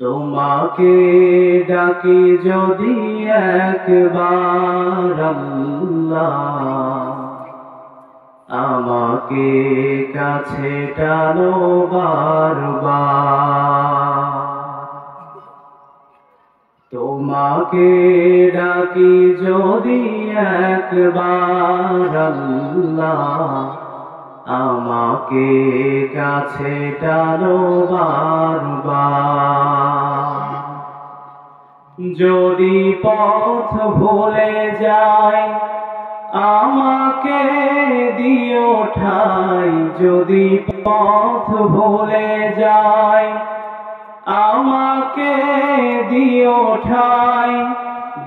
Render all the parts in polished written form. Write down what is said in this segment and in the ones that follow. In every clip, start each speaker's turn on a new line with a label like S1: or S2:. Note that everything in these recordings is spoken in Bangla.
S1: তোমাকে ডাকি যদি একবার আল্লাহ, আমাকে কাছে টানো বারবার। তোমাকে ডাকি যদি একবার আল্লাহ, আমাকে কাছে টানো বারবার। যদি পথ ভুলে যাই আমাকে দিও ঠাই, যদি পথ ভুলে যাই আমাকে দিও ঠাই,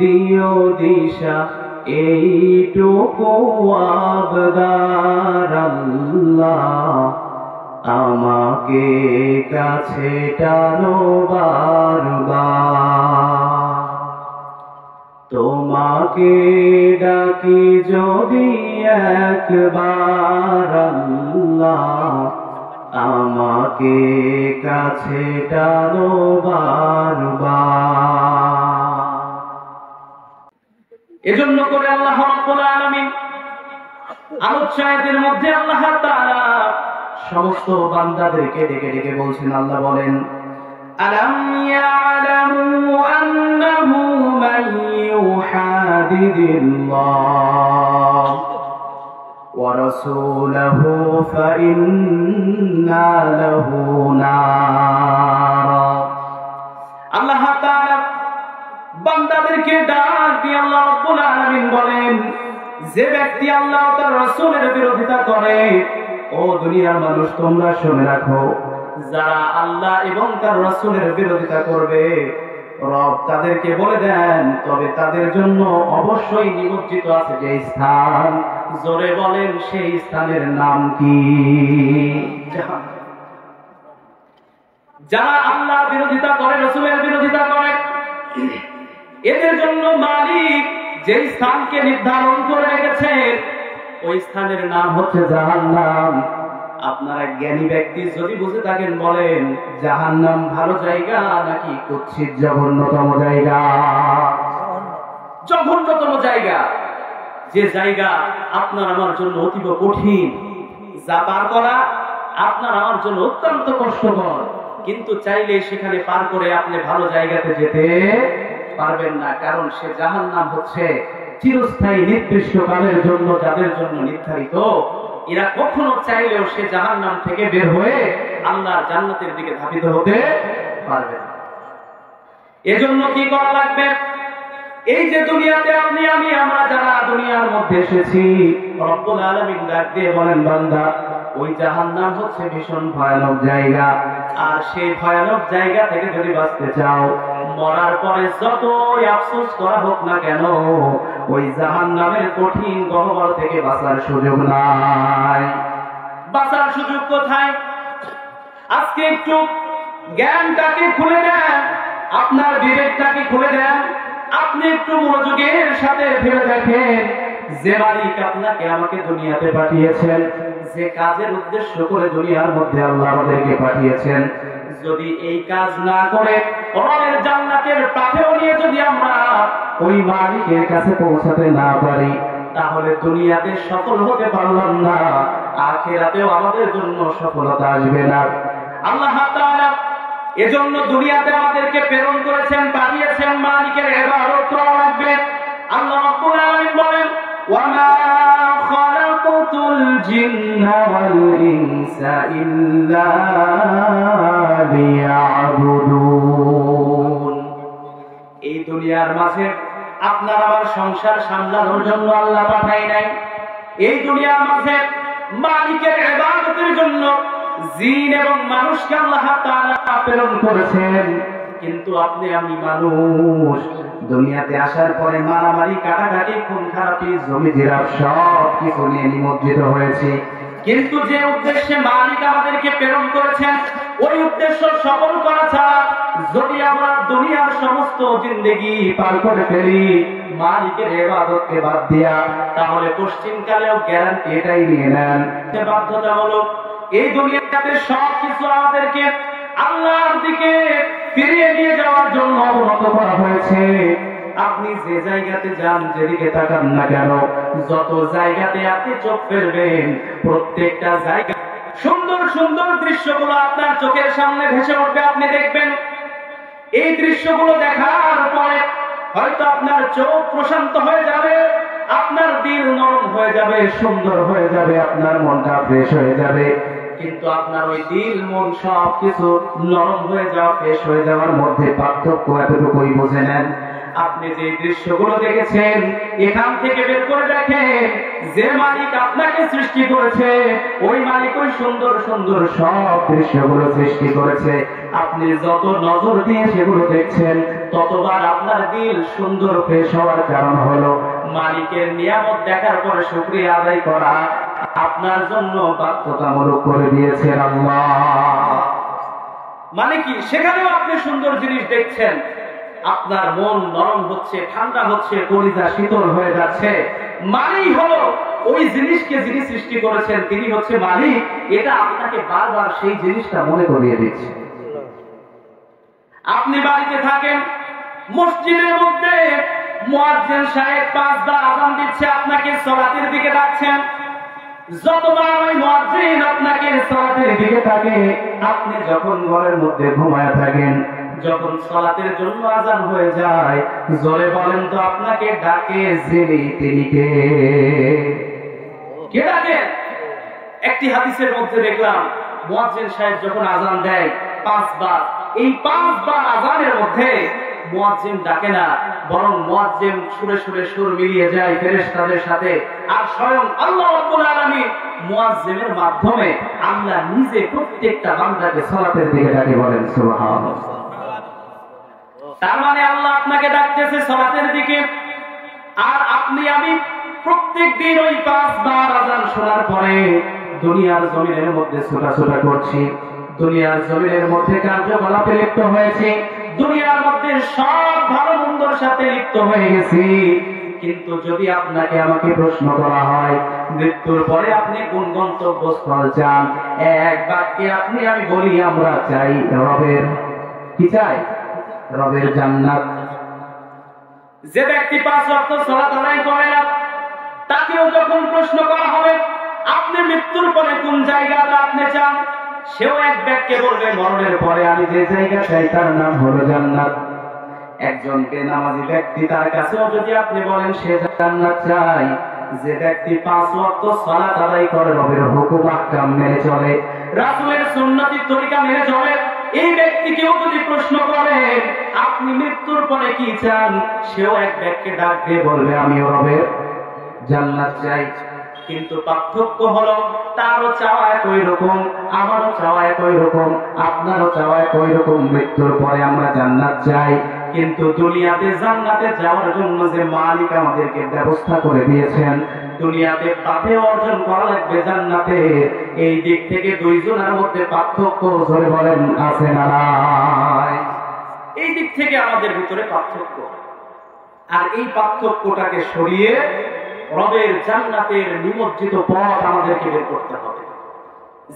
S1: দিও দিশা এইটুকু আবদার আল্লাহ, আমাকে কাছে টানো বারবার। তোমাকে ডাকি যদি একবার আল্লাহ, আমাকে কাছে টানো বারবার। এজন্য করে আল্লাহ রাব্বুল আলামিন আলোচ্য আয়াতের মধ্যে আল্লাহ তাআলা সমস্ত বান্দাদেরকে ডেকে ডেকে বলছেন। আল্লাহ বলেন, আলাম ইয়ালামু আন্নাহু মান ইউহাদিদিল্লাহ ওয়া রাসূলাহু ফাইন্না লাহু নার। আল্লাহ তাআলা বান্দাদেরকে ডাক দিয়ে আল্লাহ রাব্বুল আলামিন বলেন, যে ব্যক্তি আল্লাহ ও তার রাসূলের বিরোধিতা করে, ও দুনিয়ার মানুষ তোমরা শুনে রাখো, যারা আল্লাহ এবং তার রাসূলের বিরোধিতা করবে, রব তাদেরকে বলে দেন, তবে তাদের জন্য অবশ্যই নিমজ্জিত আছে যে স্থান, জোরে বলেন সেই স্থানের নাম কি? জাহান্নাম। যারা আল্লাহ বিরোধিতা করে, রাসূলের বিরোধিতা করে, এদের জন্য মালিক যে স্থানকে নির্ধারণ করে রেখেছে, ওই স্থানের নাম হচ্ছে জাহান্নাম। আপনারা জ্ঞানী ব্যক্তি যদি বুঝে থাকেন বলেন, জাহান্নাম ভালো জায়গা নাকি কুৎসিত জঘন্যতম জায়গা? জঘন্যতম জায়গা, যে জায়গা আপনার আমার জন্য অতীব কঠিন, যা পার করা আপনার আমার জন্য অত্যন্ত কষ্টকর, কিন্তু চাইলে সেখানে পার করে আপনি ভালো জায়গাতে যেতে পারবেন না, কারণ সে জাহান্নাম হচ্ছে চিরস্থায়ী নির্দিষ্ট কালের জন্য যাদের জন্য নির্ধারিত। এরা কখনো চাইলেও সে জাহান্নাম থেকে বের হয়ে আল্লাহর জান্নাতের দিকে ধাবিত হতে পারবে না। এজন্য কি করা লাগবে? এই যে দুনিয়াতে আপনি আমি আমরা যারা দুনিয়ার মধ্যে এসেছি, রব্বুল আলামিন ডাক দিয়ে বলেন, বান্দা ওই জাহান্নাম হচ্ছে ভীষণ ভয়ানক জায়গা, আর সেই ভয়ানক জায়গা থেকে যদি বাঁচতে চাও, মরার পরে যতই আফসোস করা হোক না কেন, ওই জাহান্নামের কঠিন গহ্বর থেকে বাঁচার সুযোগ নাই। বাঁচার সুযোগ কোথায়? আজকে একটু জ্ঞানটাকে খুলে দেন, আপনার বিবেকটাকে খুলে দেন, আপনি একটু মনোযোগের সাথে ভেবে দেখেন, যে মালিক আপনাকে আমাকে দুনিয়াতে পাঠিয়েছেন, যে কাজের উদ্দেশ্য করে দুনিয়ার মধ্যে আল্লাহ আমাদেরকে পাঠিয়েছেন, যদি এই কাজ না করে রবের জান্নাতের পাথেও নিয়ে যদি আমরা ওই মালিকের কাছে পৌঁছাতে না পারি, তাহলে দুনিয়াতে সফল হতে পারলাম না, আখিরাতেও আমাদের জন্য সফলতা আসবে না। আল্লাহ তাআলা এজন্য দুনিয়াতে আমাদেরকে প্রেরণ করেছেন, পাঠিয়েছেন, মালিকের ইবাদত করা লাগবে। আল্লাহ রাব্বুল আলামিন বলেন, ওয়ামা খালাকাতুল জিন্না ওয়াল ইনসা ইল্লা লিয়াবুদুন। এই দুনিয়ার মাঝে আপনার আমার সংসার সামলানোর জন্য আল্লাহ পাঠাই নাই, এই দুনিয়ার মাঝে মালিকের ইবাদতের জন্য জিন এবং মানুষকে আল্লাহ তাআলা প্রেরণ করেছেন। কিন্তু আপনি আমি মানুষ দুনিয়াতে আসার পরে মারামারি, কাটাকাটি, খুন খারাপি, জমি জিরাফ সব কিছু নিয়ে নিমজ্জিত হয়েছে, কিন্তু যে উদ্দেশ্যে মালিক আমাদেরকে প্রেরণ করেছেন, ওই উদ্দেশ্য সফল করা ছাড়া যদি আমরা দুনিয়ার সমস্ত জিন্দেগি পার করে ফেলি মালিকের ইবাদতকে বাদ দিয়া, তাহলে পশ্চিমকালেও গ্যারান্টি এটাই নিয়ে নেন, বাধ্যতামূলক এই দুনিয়াতে সবকিছু আমাদেরকে আল্লাহর দিকে ফিরিয়ে নিয়ে যাওয়ার জন্য অবনত করা হয়েছে। আপনি যে জায়গাতে যান, যেদিকে তাকান না কেন, যত জায়গাতে আপনি চোখ ফেলবেন, প্রত্যেকটা জায়গা সুন্দর সুন্দর দৃশ্যগুলো আপনার চোখের সামনে ভেসে উঠবে। আপনি দেখবেন এই দৃশ্যগুলো দেখার পরে হয়তো আপনার চোখ প্রশান্ত হয়ে যাবে, আপনার দিল নরম হয়ে যাবে, সুন্দর হয়ে যাবে, আপনার মনটা ফ্রেশ হয়ে যাবে। কিন্তু আপনার ওই দিল মন সবকিছু নরম হয়ে যাওয়া, ফ্রেশ হয়ে যাওয়ার মধ্যে পার্থক্য এতটুকুই বুঝে নেন। আপনি যে দৃশ্যগুলো দেখেছেন, এখান থেকে বের করে দেখেন যে মালিক আপনাকে সৃষ্টি করেছে, ওই মালিক ওই সুন্দর সুন্দর সব দৃশ্যগুলো সৃষ্টি করেছে। আপনি যত নজর দিয়ে সেগুলো দেখছেন, ততবার আপনার দিল সুন্দর ফ্রেশ হওয়ার কারণ হলো মালিকের নিয়ামত দেখার পরে শুকরিয়া আদায় করা আপনার জন্য বাধ্যতামূলক করে দিয়েছেন আল্লাহ। মানে কি, সেখানেও আপনি সুন্দর জিনিস দেখছেন, আপনার মন নরম হচ্ছে, ঠান্ডা হচ্ছে, কলিজা শীতল হয়ে যাচ্ছে। মানেই হলো ওই জিনিসকে যিনি সৃষ্টি করেছেন তিনি হচ্ছে মালিক, এটা আপনাকে বারবার সেই জিনিসটা মনে করিয়ে দিচ্ছে। আপনি বাড়িতে থাকেন, মসজিদের মধ্যে মুয়াজ্জিন সাহেব 5 বার আযান দিচ্ছে, আপনাকে সালাতের দিকে ডাকছেন। যতবার ওই মুয়াজ্জিন আপনাকে সালাতের দিকে ডাকে, আপনি যখন ঘরের মধ্যে ঘুমায় থাকেন, যখন সালাতের জন্য আযান হয়ে যায়, জোরে বলেন তো আপনাকে ডাকে যিনি, তিনি কে? কে ডাকে? একটি হাদিসের মধ্যে দেখলাম মুয়াজ্জিন সাহেব যখন আযান দেয় 5 বার, এই 5 বার আযানের মধ্যে মুয়াজ্জিন ডাকে না, বরং মুয়াজ্জিন সুরে সুরে সুর মিলিয়ে যায় ফেরেশতাদের সাথে। আর স্বয়ং আল্লাহ রাব্বুল আলামিন মুয়াজ্জিনের মাধ্যমে আল্লাহ নিজে প্রত্যেকটা বান্দাকে সালাতের দিকে ডাকে। বলেন সুবহানাল্লাহ। তার মানে আল্লাহ আপনাকে ডাকতেছে সালাতের দিকে। আর আপনি আমি প্রত্যেকদিন ওই 5 বার আযান শোনার পরে দুনিয়ার জমিনের মধ্যে ছোটাছুটা করছি, দুনিয়ার জমিনের মধ্যে কার্যকলাপে লিপ্ত হয়েছে, দুনিয়ার মধ্যে সব ভালো মন্দর সাথে লিপ্ত হয়ে গেছি। কিন্তু যদি আপনাকে আমাকে প্রশ্ন করা হয় মৃত্যুর পরে আপনি কোন গন্তব্যস্থল চান, এক বাক্যে আপনি আমি বলি আমরা চাই রবের, কি চাই? রবের জান্নাত। যে ব্যক্তি 5 ওয়াক্ত সালাত আদায় করে না, তাকেও যখন প্রশ্ন করা হবে আপনি মৃত্যুর পরে কোন জায়গাটা আপনি চান, সেও এক বাক্যে বলবে মরণের পরে আমি যে জায়গা চাই তার নাম হলো জান্নাত। একজন বেনামাজি ব্যক্তি, তার কাছেও যদি আপনি বলেন সে জান্নাত চাই, যে ব্যক্তি 5 ওয়াক্ত সালাত আদায় করে, রবের হুকুম আহকাম মেনে চলে, রাসূলের সুন্নতি তরিকা মেনে চলে, এই ব্যক্তিকেও যদি প্রশ্ন করে আপনি মৃত্যুর পরে কি চান, সেও এক বাক্যে ডাক দিয়ে বলবে আমিও রবের জান্নাত চাই। কিন্তু পার্থক্য হলো তারও চাওয়া একই রকম, আমারও চাওয়া একই রকম, আপনারও চাওয়া একই রকম। মৃত্যুর পরে আমরা জান্নাত চাই, কিন্তু দুনিয়াতে জান্নাতে যাওয়ার জন্য যে মালিক আমাদেরকে ব্যবস্থা করে দিয়েছেন, দুনিয়াতে পাথে অর্জন করা লাগবে জান্নাতে, এই দিক থেকে দুইজনের মধ্যে পার্থক্য ধরে বলেন আছে না নাই? এই দিক থেকে আমাদের ভিতরে পার্থক্য। আর এই পার্থক্যটাকে সরিয়ে রবের জান্নাতের নিমজ্জিত পথ আমাদেরকে বের করতে হবে,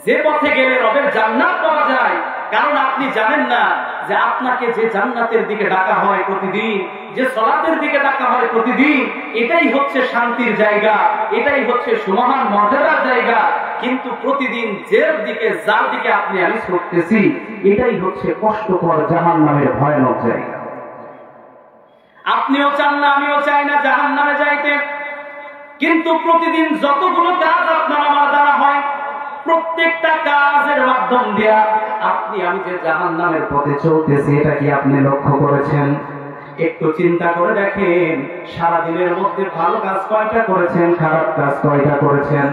S1: যে পথে গেলে রবের জান্নাত পাওয়া যায়। কারণ আপনি জানেন না যে আপনাকে যে জান্নাতের দিকে ডাকা হয় প্রতিদিন, যে সালাতের দিকে ডাকা হয় প্রতিদিন, এটাই হচ্ছে শান্তির জায়গা, এটাই হচ্ছে সুমহান মর্যাদার জায়গা। কিন্তু প্রতিদিন যার দিকে আপনি আমি ছুটতেছি, এটাই হচ্ছে কষ্টকর জাহান্নামের ভয়ানক জায়গা। আপনিও চান না, আমিও চাই না জাহান্নামে যাইতে, কিন্তু প্রতিদিন যতগুলো কাজ আপনার আমার দ্বারা হয়, প্রত্যেকটা কাজের মাধ্যম দিয়া আপনি আমি যে জাহান্নামের পথে চলতেছি, এটা কি আপনি লক্ষ্য করেছেন? একটু চিন্তা করে দেখেন, সারাদিনের মধ্যে ভালো কাজ কয়টা করেছেন, খারাপ কাজ কয়টা করেছেন।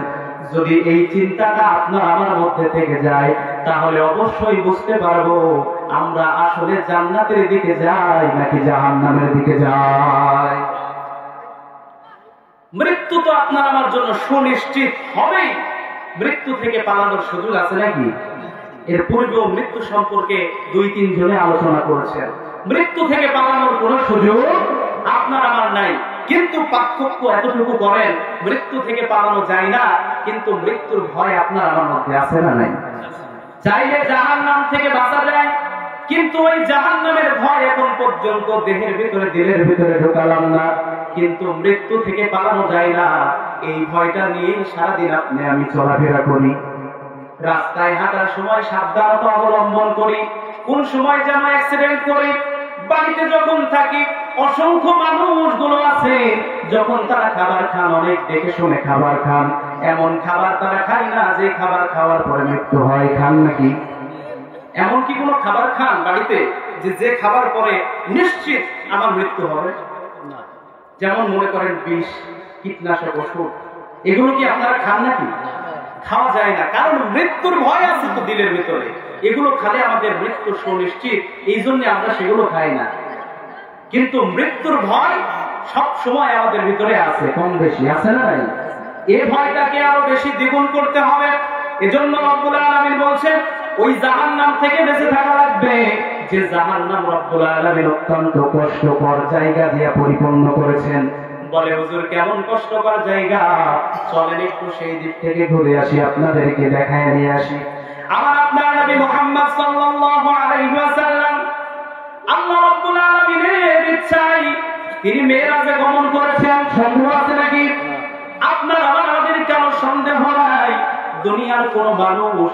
S1: যদি এই চিন্তাটা আপনার আমার মধ্যে থেকে যায়, তাহলে অবশ্যই বুঝতে পারবো আমরা আসলে জান্নাতের দিকে যাই নাকি জাহান্নামের দিকে যাই। মৃত্যু তো আপনার আমার জন্য সুনিশ্চিত হবেই। মৃত্যু থেকে পালানোর সুযোগ আছে নাকি? এর পূর্বেও মৃত্যু সম্পর্কে 2-3 জনে আলোচনা করেছেন। মৃত্যু থেকে পালানোর কোন সুযোগ আপনার আমার নাই, কিন্তু পার্থক্য এতটুকু করেন, মৃত্যু থেকে পালানো যায় না, কিন্তু মৃত্যুর ভয় আপনার আমার মধ্যে আছে না নাই? চাইলে জাহান্নাম থেকে বাঁচা যায়, কিন্তু ওই জাহান্নামের ভয় এখন পর্যন্ত দেহের ভিতরে দিলের ভিতরে ঢোকালাম না, কিন্তু মৃত্যু থেকে পালানো যায় না। এই ভয়টা নিয়ে সারাদিন আপনি আমি চলাফেরা করি, রাস্তায় হাঁটার সময় সাবধানতা অবলম্বন করি, কোন সময় যেন অ্যাক্সিডেন্ট করি। বাড়িতে যখন থাকি অসংখ্য মানুষগুলো আছে, যখন তারা খাবার খান অনেক দেখে শুনে খাবার খান, এমন খাবার তারা খায় না যে খাবার খাওয়ার পরে মৃত্যু হয়। খান নাকি? এমন কি কোনো খাবার খান বাড়িতে যে খাবার পরে নিশ্চিত আমার মৃত্যু হবে? যেমন মনে করেন বিষ, কীটনাশক ওষুধ, এগুলো কি আপনারা খান নাকি? খাওয়া যায় না, কারণ মৃত্যুর ভয় আছে তো দিলের ভিতরে। এগুলো খালে আমাদের মৃত্যু সুনিশ্চিত, এই জন্য আমরা সেগুলো খাই না। কিন্তু মৃত্যুর ভয় সব সময় আমাদের ভিতরে আছে, কম বেশি আছে না নাই? এই ভয়টাকে আরো বেশি দ্বিগুণ করতে হবে। এজন্য রব্বুল আলামিন বলছেন ওই জাহান্নাম থেকে বেঁচে থাকা লাগবে, যে জাহান্নাম রব্বুল আলামিন অত্যন্ত কষ্টকর জায়গা দিয়ে পরিপূর্ণ করেছেন। বলে হুজুর কেমন কষ্টকর জায়গা, চলেন একটু সেই দিক থেকে ঘুরে আসি, আপনাদেরকে দেখায় নিয়ে আসি। আমার আপনার নবী মুহাম্মদ সাল্লাল্লাহু আলাইহি ওয়াসাল্লাম আল্লাহ রাব্বুল আলামিনের ইচ্ছায় তিনি মেরাজে গমন করেছেন। সন্দেহ আছে নাকি? আপনার আমাদের কেন সন্দেহ নাই? দুনিয়ার কোন মানুষ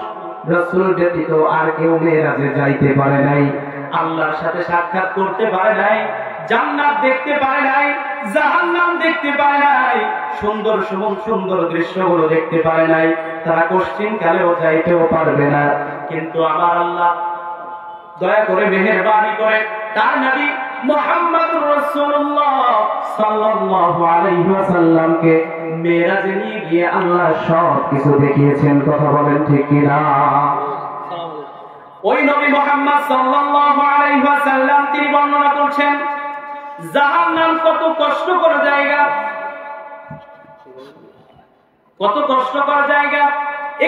S1: রাসূল ব্যতীত আর কেউ মেরাজে যাইতে পারে নাই, আল্লাহর সাথে সাক্ষাৎ করতে পারে নাই, জান্নাত দেখতে পারে নাই, জাহান্নাম দেখতে পারে নাই, সুন্দর সুন্দর দৃশ্যগুলো দেখতে পারে নাই, তারা কোশ্চিন কালেও যাইতেও পারবে না। কিন্তু আমার আল্লাহ দয়া করে মেহেরবানি করে তার নবী মুহাম্মদুর রাসূলুল্লাহ সাল্লাল্লাহু আলাইহি ওয়াসাল্লামকে মেরাজে নিয়ে গিয়ে আল্লাহ সব কিছু দেখিয়েছেন। কথা বলেন ঠিক কি না? ওই নবী মুহাম্মদ সাল্লাল্লাহু আলাইহি ওয়াসাল্লাম তিনি বর্ণনা করছেন জাহান্নাম কত কষ্টকর জায়গা, কত কষ্টকর জায়গা।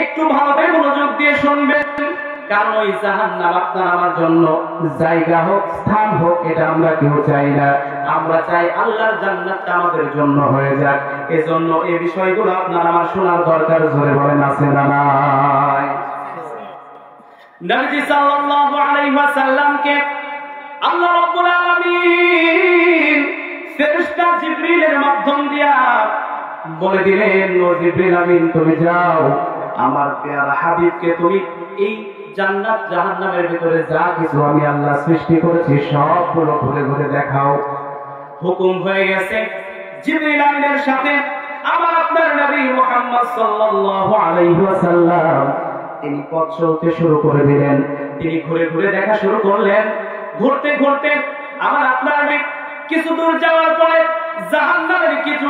S1: একটু ভালোভাবে মনোযোগ দিয়ে শুনবেন, কারণ ওই জাহান্নাম আপনার আমার জন্য জায়গা হোক, স্থান হোক, এটা আমরা কেউ চাই না। আমরা চাই আল্লাহর জান্নাতটা আমাদের জন্য হয়ে যাক। এজন্য এই বিষয়গুলো আপনার আমার শোনার দরকার। জোরে বলেন আছে না নাই? নবী সাল্লাল্লাহু আলাইহি ওয়াসাল্লামকে আল্লাহ রাব্বুল আলামিন ফেরেশতা জিবরিলের মাধ্যম দিয়া বলে দিলেন, ও জিবরিল আমিন তুমি যাও, আমার প্যারা হাবিবকে তুমি এই জান্নাত জাহান্নামের ভিতরে যা কিছু আমি আল্লাহ সৃষ্টি করেছি সবগুলো ঘুরে ঘুরে দেখাও। হুকুম হয়ে গেছে। জিবরিল আমিনের সাথে আমার আপনার নবী মুহাম্মদ সাল্লাল্লাহু আলাইহি ওয়াসাল্লাম তিনি পথ চলতে শুরু করে দিলেন। তিনি ঘুরে ঘুরে দেখা শুরু করলেন। ঘুরতে ঘুরতে আমার আপনার কিছু দূর যাওয়ার পরে জাহান্নামের কিছু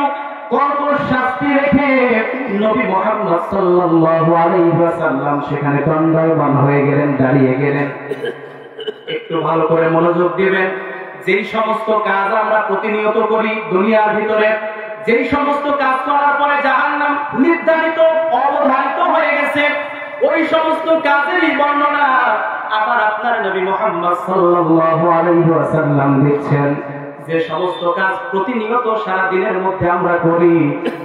S1: কঠোর শাস্তি রেখে নবী মুহাম্মদ সাল্লাল্লাহু আলাইহি ওয়াসাল্লাম সেখানে দণ্ডায়মান হয়ে গেলেন, দাঁড়িয়ে গেলেন। একটু ভালো করে মনোযোগ দিবেন। যেই সমস্ত কাজ আমরা প্রতিনিয়ত করি দুনিয়ার ভিতরে, যেই সমস্ত কাজ করার পরে জাহান্নাম নির্ধারিত অবধারিত হয়ে গেছে, ওই সমস্ত কাজেরই বর্ণনা আবার আপনার নবী মুহাম্মদ সাল্লাল্লাহু আলাইহি ওয়াসাল্লাম দিচ্ছেন। যে সমস্ত কাজ প্রতিনিয়ত সারা দিনের মধ্যে আমরা করি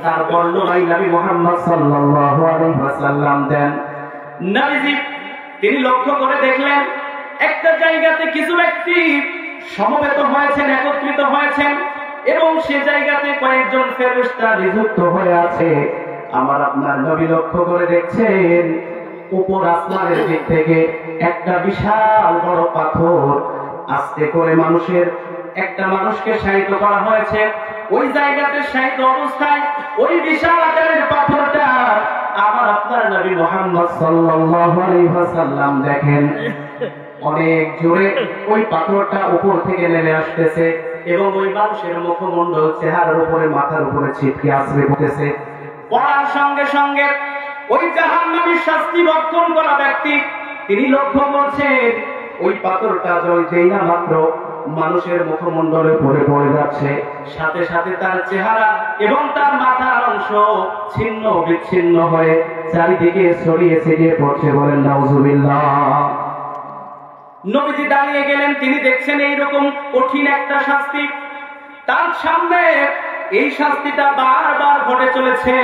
S1: তার বর্ণনাই নবী মুহাম্মদ সাল্লাল্লাহু আলাইহি ওয়াসাল্লাম দেন। নবীজি তিনি লক্ষ্য করে দেখলেন একটা জায়গাতে কিছু ব্যক্তি সমবেত হয়েছেন, একত্রিত হয়েছেন, এবং সে জায়গাতে কয়েকজন ফেরেশতা নিযুক্ত হয়ে আছে। আমার আপনার নবী লক্ষ্য করে দেখছেন উপর আসমানের দিক থেকে একটা বিশাল বড় পাথর আস্তে করে একটা মানুষকে শায়িত করা হয়েছে। ওই জায়গাতে শায়িত অবস্থায় ওই বিশাল আকারের পাথরটা আমার আপনার নবী মুহাম্মদ সাল্লাল্লাহু আলাইহি ওয়াসাল্লাম দেখেন অনেক জোরে ওই পাথরটা উপর থেকে নেমে আসতেছে এবং ওই মানুষের মুখমণ্ডল চেহারার উপরে, মাথার উপরে ছিটকে আসবে পড়তেছে। পড়ার সঙ্গে সঙ্গে ওই জাহান্নামী শাস্তি বক্ষণ করা ব্যক্তি তিনি লক্ষ্য করছেন ওই পাথরটা যেই না মাত্র মানুষের মুখমণ্ডলে পড়ে যাচ্ছে, সাথে সাথে তার চেহারা এবং তার মাথার অংশ ছিন্ন বিচ্ছিন্ন হয়ে চারিদিকে ছড়িয়ে ছিটিয়ে পড়ছে। বলেন নাউজুবিল্লাহ। নবীজি দাঁড়িয়ে গেলেন, তিনি দেখছেন এইরকম কঠিন একটা শাস্তি তার সামনে, এই শাস্তিটা বারবার ঘটে চলেছে।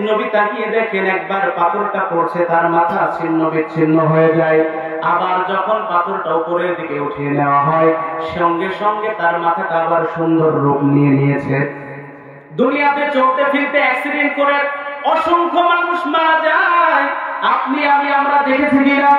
S1: নবী তাকিয়ে দেখেন একবার পাথরটা পড়ছে, তার মাথা ছিন্ন বিচ্ছিন্ন হয়ে যায়, আবার যখন পাথরটা উপরের দিকে উঠিয়ে নেওয়া হয় সঙ্গে সঙ্গে তার মাথাটা আবার সুন্দর রূপ নিয়ে নিয়েছে। দুনিয়াতে চলতে ফিরতে অ্যাক্সিডেন্ট করে অসংখ্য মানুষ মারা যায়, আপনি আমি আমরা দেখেছি কিনা?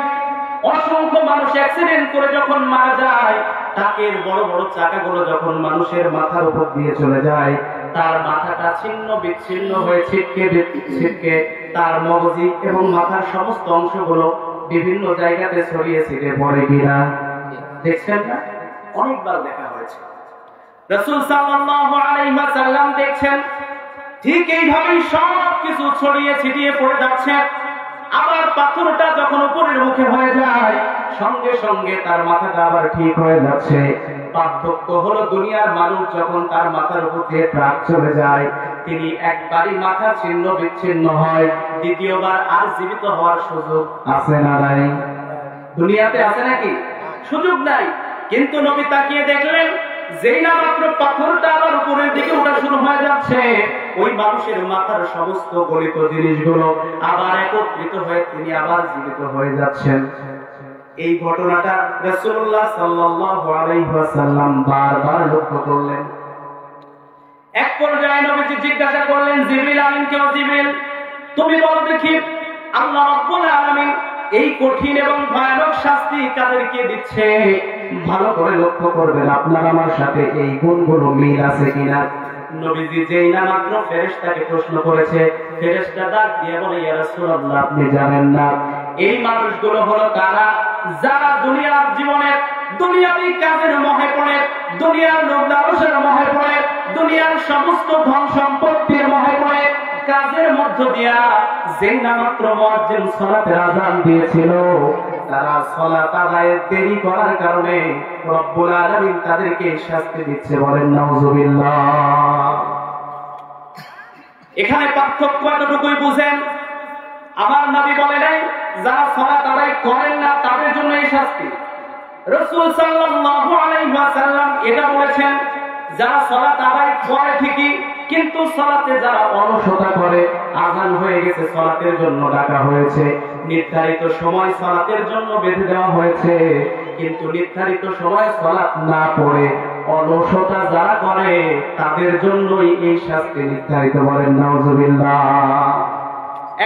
S1: অসংখ্য মানুষ অ্যাক্সিডেন্ট করে যখন মারা যায়, ট্রাকের বড় বড় চাকাগুলো যখন মানুষের মাথার উপর দিয়ে চলে যায়, তার মাথাটা ছিন্ন বিচ্ছিন্ন হয়ে ছিটকে তার মগজি এবং মাথার সমস্ত অংশগুলো বিভিন্ন জায়গাতে ছড়িয়ে ছিটে পড়ে কিনা দেখছেন না? অনেকবার দেখা হয়েছে। রাসূল সাল্লাল্লাহু আলাইহি ওয়াসাল্লাম দেখছেন ঠিক এইভাবেই সব কিছু ছড়িয়ে ছিটিয়ে পড়ে যাচ্ছে। আবার পাথরটা যখন উপরের মুখে হয়ে যায় সঙ্গে সঙ্গে তার মাথাটা আবার ঠিক হয়ে যাচ্ছে। পার্থক্য হলো দুনিয়ার মানুষ যখন তার মাথার উপর দিয়ে ট্রাক চলে যায় তিনি একবারই মাথা ছিন্ন বিচ্ছিন্ন হয়, দ্বিতীয়বার আর জীবিত হওয়ার সুযোগ আছে না নাই? দুনিয়াতে আছে নাকি? সুযোগ নাই। কিন্তু নবী তাকিয়ে দেখলেন যেই না মাত্র পাথরটা আবার উপরের দিকে ওঠা শুরু হয়ে যাচ্ছে, ওই মানুষের মাথার সমস্ত গলিত জিনিসগুলো আবার একত্রিত হয়ে তিনি আবার জীবিত হয়ে যাচ্ছেন। এই ঘটনাটা রাসূলুল্লাহ সাল্লাল্লাহু আলাইহি ওয়াসাল্লাম বারবার লক্ষ্য করলেন। এক পর্যায়ে নবীজি জিজ্ঞাসা করলেন, জিবরিল আমিন, কেউ জিবরিল তুমি বলো দেখি আল্লাহ রাব্বুল আলামিন এই কঠিন এবং ভয়ানক শাস্তি কাদেরকে দিচ্ছে? ভালো করে লক্ষ্য করবেন আপনার আমার সাথে এই গুণগুলো মিল আছে কিনা। নবীজি যেই না মাত্র ফেরেশতাকে প্রশ্ন করেছে, ফেরেশতা ডাক দিয়ে বলে, ইয়া রাসূলুল্লাহ আপনি জানেন না এই মানুষগুলো হলো কারা? যারা দুনিয়ার জীবনে দুনিয়াবি কাজের মোহে পড়ে, দুনিয়ার লোভ লালসার মোহে পড়ে, দুনিয়ার সমস্ত ধন সম্পত্তির মোহে পড়ে, কাজের মধ্য দিয়া যেই না মাত্র মুয়াজ্জিন সালাতের আযান দিয়েছিল তারা সালাত আদায়ে দেরি করার কারণে রব্বুল আলামিন তাদেরকে শাস্তি দিচ্ছে। বলেন নাউযুবিল্লাহ। এখানে পার্থক্য এতটুকুই বুঝেন। আমার নবী বলে নাই যারা সালাত আদায় করেন না তাদের জন্য এই শাস্তি। রাসূল সাল্লাল্লাহু আলাইহি ওয়াসাল্লাম এটা বলেছেন যারা সালাত আদায় করে ঠিকই কিন্তু সালাতে যারা অলসতা করে, আযান হয়ে গেছে সালাতের জন্য ডাকা হয়েছে, নির্ধারিত সময় সালাতের জন্য বেঁধে দেওয়া হয়েছে, কিন্তু নির্ধারিত সময় সালাত না পড়ে অলসতা যারা করে তাদের জন্যই এই শাস্তি নির্ধারিত। বলেন নাউযুবিল্লাহ।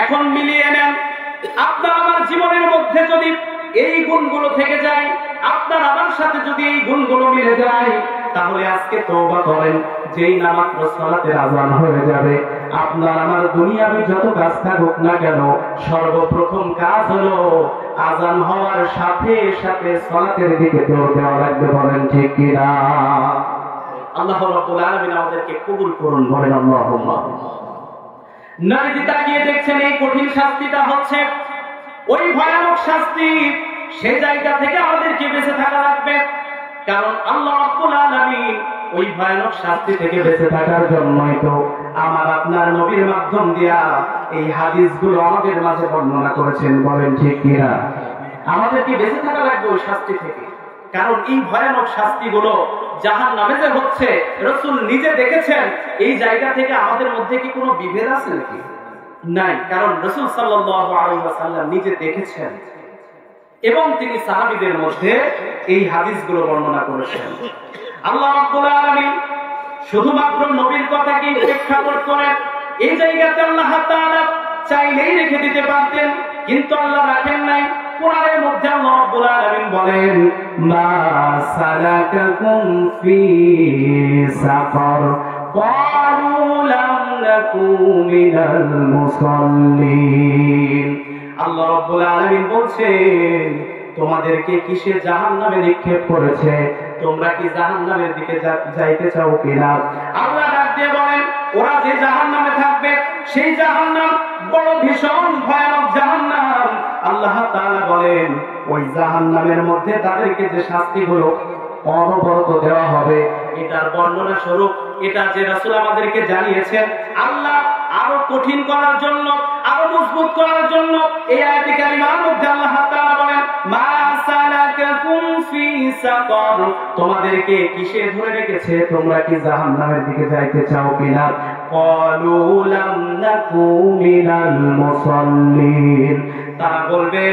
S1: এখন মিলিয়ে নেন, আপনার আমার জীবনের মধ্যে যদি এই গুণগুলো থেকে যায়, আপনার আমার সাথে যদি এই গুণগুলো মিলে যায়, তাহলে আজকে তওবা করেন। যেই না মাত্র সালাতের আযান হয়ে যাবে আপনার আমার দুনিয়াবি যত কাজ থাকুক না কেন সর্বপ্রথম কাজ হলো আযান হওয়ার সাথে সাথে সালাতের দিকে দৌড় দেওয়া লাগবে। বলেন ঠিক কিনা? আল্লাহ রাব্বুল আলামিন আমাদেরকে কবুল করুন। বলেন আল্লাহুম্মা। নবীজি তাকিয়ে দেখছেন এই কঠিন শাস্তিটা হচ্ছে ওই ভয়ানক শাস্তি, সেই জায়গা থেকে আমাদেরকে বেঁচে থাকা লাগবে। কারণ আল্লাহ রাব্বুল আলামিন ওই ভয়ানক শাস্তি থেকে বেঁচে থাকার জন্যই তো আমার আপনার নবীর মাধ্যম দিয়া এই হাদিসগুলো আমাদের মাঝে বর্ণনা করেছেন। বলেন ঠিক কিনা? আমাদেরকে বেঁচে থাকা লাগবে ওই শাস্তি থেকে। কারণ এই ভয়ানক শাস্তিগুলো জাহান্নামে যে হচ্ছে রাসূল নিজে দেখেছেন। এই জায়গা থেকে আমাদের মধ্যে কি কোনো বিভেদ আছে নাকি? নাই। কারণ রাসূল সাল্লাল্লাহু আলাইহি ওয়াসাল্লাম নিজে দেখেছেন এবং তিনি সাহাবীদের মধ্যে এই হাদিসগুলো বর্ণনা করেছেন। আল্লাহ রাব্বুল আলামিন শুধুমাত্র নবীর কথাকে প্রেক্ষাপট করে এই জায়গাতে আল্লাহ তাআলা চাইলেই রেখে দিতে পারতেন, কিন্তু আল্লাহ রাখেন নাই। কোরআনের মধ্যে আল্লাহ রাব্বুল আলামিন বলেন, মা সালাকাকুম ফি সাকার ক্বালু লাম নাকু মিনাল মুসাল্লিন। আল্লাহ রাব্বুল আলামিন বলছেন তোমাদেরকে কিসে জাহান্নামে নিক্ষেপ করেছে? তোমরা কি জাহান্নামের দিকে যাইতে চাও কিনা? আল্লাহ ডাক দিয়ে বলেন ওরা যে জাহান্নামে থাকবে সেই জাহান্নাম বড় ভীষণ ভয়ানক জাহান্নাম। আল্লাহ তাআলা বলেন ওই জাহান্নামের মধ্যে তাদেরকে যে শাস্তিগুলো অনবরত দেওয়া হবে এটার বর্ণনা স্বরূপ এটা যে রাসূল আমাদেরকে জানিয়েছেন, আল্লাহ আরো কঠিন করার জন্য, আরো মজবুত করার জন্য এই আয়াতে কারিমার মধ্যে আল্লাহ তাআলা বলেন, মা সালাকাকুম ফি সাকার, তোমাদেরকে কিসে ধরে রেখেছে? তোমরা কি জাহান্নামের দিকে যাইতে চাও কিনা? ক্বালু লাম নাকু মিনাল মুসাল্লিন, তারা বলবে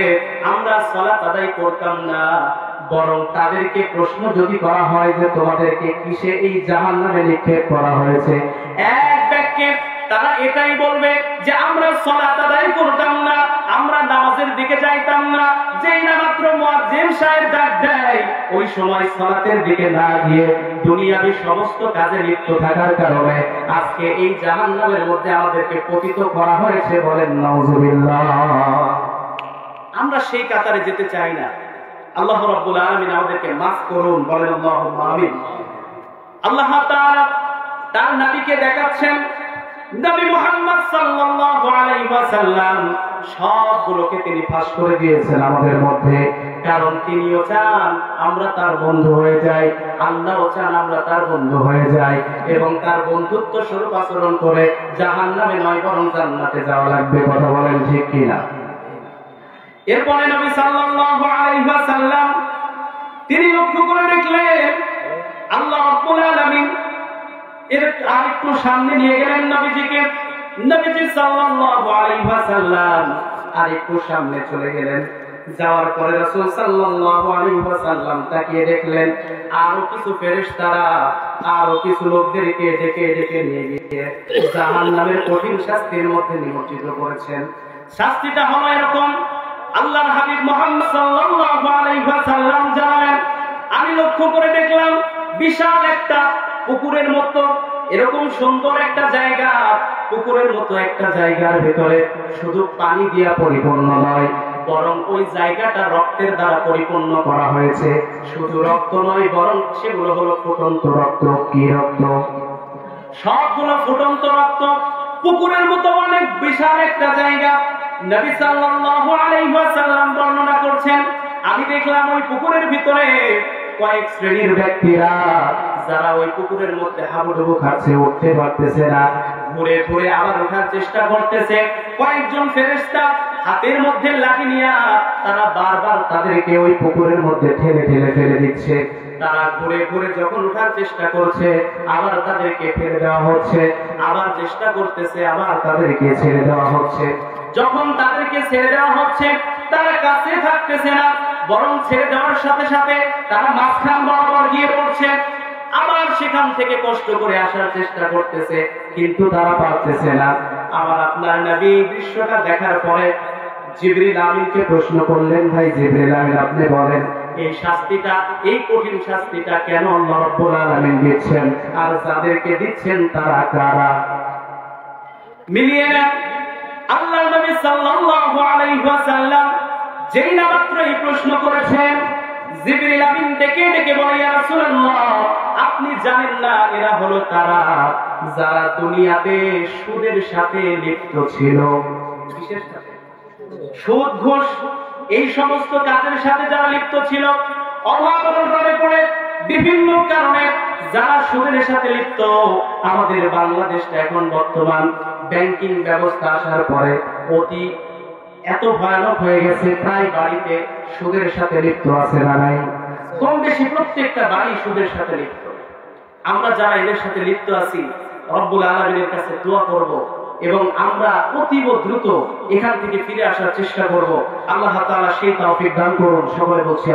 S1: আমরা সালাত আদায় করতাম না, বরং তাদেরকে প্রশ্ন যদি করা হয় যে তোমাদেরকে কিসে এই জাহান্নামে নিক্ষেপ করা হয়েছে, এক বাক্যে তারা এটাই বলবে যে আমরা সালাত আদায় করতাম না, আমরা নামাজের দিকে যাইতাম না। যেই না মাত্র মুয়াজ্জিন সাহেব ডাক দেয়, ওই সময় সালাতের দিকে না গিয়ে দুনিয়াবি সমস্ত কাজে লিপ্ত থাকার কারণে আজকে এই জাহান্নামের মধ্যে আমাদেরকে পতিত করা হয়েছে। বলেন নাউজুবিল্লাহ। আমরা সেই কাতারে যেতে চাই না। আল্লাহ রাব্বুল আলামিন আমাদেরকে মাফ করুন। বলেন আল্লাহুম্মা আমিন। আল্লাহ তাআলা তার নবীকে দেখাচ্ছেন, নবী মুহাম্মদ সাল্লাল্লাহু আলাইহি ওয়াসাল্লাম সবগুলোকে তিনি ফাঁস করে দিয়েছেন আমাদের মধ্যে, কারণ তিনিও চান আমরা তার বন্ধু হয়ে যাই, আল্লাহও চান আমরা তার বন্ধু হয়ে যাই, এবং তার বন্ধুত্ব স্বরূপ আচরণ করে জাহান্নামে নয় বরং জান্নাতে যাওয়া লাগবে। কথা বলেন ঠিক কিনা? এরপরে নবী সাল্লাল্লাহু আলাইহি ওয়াসাল্লাম তিনি লক্ষ্য করে দেখলেন আল্লাহ রাব্বুল আলামিন এর আরেকটু সামনে নিয়ে গেলেন নবীজিকে। নবীজি সাল্লাল্লাহু আলাইহি ওয়াসাল্লাম আরেকটু সামনে চলে গেলেন। যাওয়ার পরে রাসূল সাল্লাল্লাহু আলাইহি ওয়াসাল্লাম তাকিয়ে দেখলেন আরো কিছু ফেরেশতারা আরো কিছু লোকদেরকে ডেকে ডেকে নিয়ে গিয়ে জাহান্নামের কঠিন শাস্তির মধ্যে নিমজ্জিত করেছেন। শাস্তিটা হলো এরকম, আল্লাহর হাবিব মুহাম্মদ সাল্লাল্লাহু আলাইহি ওয়াসাল্লাম জানেন, আমি লক্ষ্য করে দেখলাম বিশাল একটা পুকুরের মতো এরকম সুন্দর একটা জায়গা, পুকুরের মতো একটা জায়গার ভিতরে শুধু পানি দিয়া পরিপূর্ণ নয়, বরং ওই জায়গাটা রক্তের দ্বারা পরিপূর্ণ করা হয়েছে। শুধু রক্ত নয়, বরং সেগুলো হলো ফুটন্ত রক্ত। কি রক্ত? সবগুলো ফুটন্ত রক্ত। পুকুরের মতো অনেক বিশাল একটা জায়গা। নবী সাল্লাল্লাহু আলাইহি ওয়াসাল্লাম বর্ণনা করছেন, আমি দেখলাম ওই পুকুরের ভিতরে কয়েক শ্রেণীর ব্যক্তিরা, যারা ওই পুকুরের মধ্যে হাবুডুবু খাচ্ছে, উঠতে পারতেছে না, ঘুরে ঘুরে আবার ওঠার চেষ্টা করতেছে। কয়েকজন ফেরেশতা হাতের মধ্যে লাঠি নিয়ে তারা বারবার তাদেরকে ওই পুকুরের মধ্যে ঠেলে ঠেলে ফেলে দিচ্ছে। তারা ঘুরে ঘুরে যখন ওঠার চেষ্টা করছে, আবার তাদেরকে ফেলে দেওয়া হচ্ছে, আবার চেষ্টা করতেছে, আবার তাদেরকে ছেড়ে দেওয়া হচ্ছে। যখন তাদেরকে ছেড়ে দেওয়া হচ্ছে, তারা কাছে থাকতেছে না, বরং ছেড়ে দেওয়ার সাথে সাথে তারা মাঝখান বরাবর গিয়ে পড়ছে। আবার সেখান থেকে কষ্ট করে আসার চেষ্টা করতেছে, কিন্তু তারা পারতেছে না। আবার আপনার নবী দৃশ্যটা দেখার পরে জিবরিল আমিনকে প্রশ্ন করলেন, ভাই জিবরিল আমিন, আপনি বলেন এই শাস্তিটা, এই কঠিন শাস্তিটা কেন আল্লাহ রাব্বুল আলামিন দিচ্ছেন, আর যাদেরকে দিচ্ছেন তারা কারা? মিলিয়ে নেন। আল্লাহর নবী সাল্লাল্লাহু আলাইহি ওয়াসাল্লাম যেই না মাত্র এই প্রশ্ন করেছেন, জিবরিল আমিন ডেকে ডেকে বলে, ইয়া রাসূলুল্লাহ, আপনি জানেন না এরা হলো তারা যারা দুনিয়াতে সুদের সাথে লিপ্ত ছিল। কিসের সাথে? সুদ, ঘুষ, এই সমস্ত কাজের সাথে যারা লিপ্ত ছিল, অভাব-অনটনে পড়ে বিভিন্ন কারণে যারা সুদের সাথে লিপ্ত। আমাদের বাংলাদেশটা এখন বর্তমান ব্যাংকিং ব্যবস্থা আসার পরে অতি এত ভয়ানক হয়ে গেছে, প্রায় বাড়িতে সুদের সাথে লিপ্ত আছে না নাই? কম বেশি প্রত্যেকটা বাড়ি সুদের সাথে লিপ্ত। আমরা যারা এদের সাথে লিপ্ত আছি, রব্বুল আলামিনের কাছে দোয়া করব এবং আমরা অতীব দ্রুত এখান থেকে ফিরে আসার চেষ্টা করব। আল্লাহ তাআলা সেই তৌফিক দান করুন। সকলে বলছি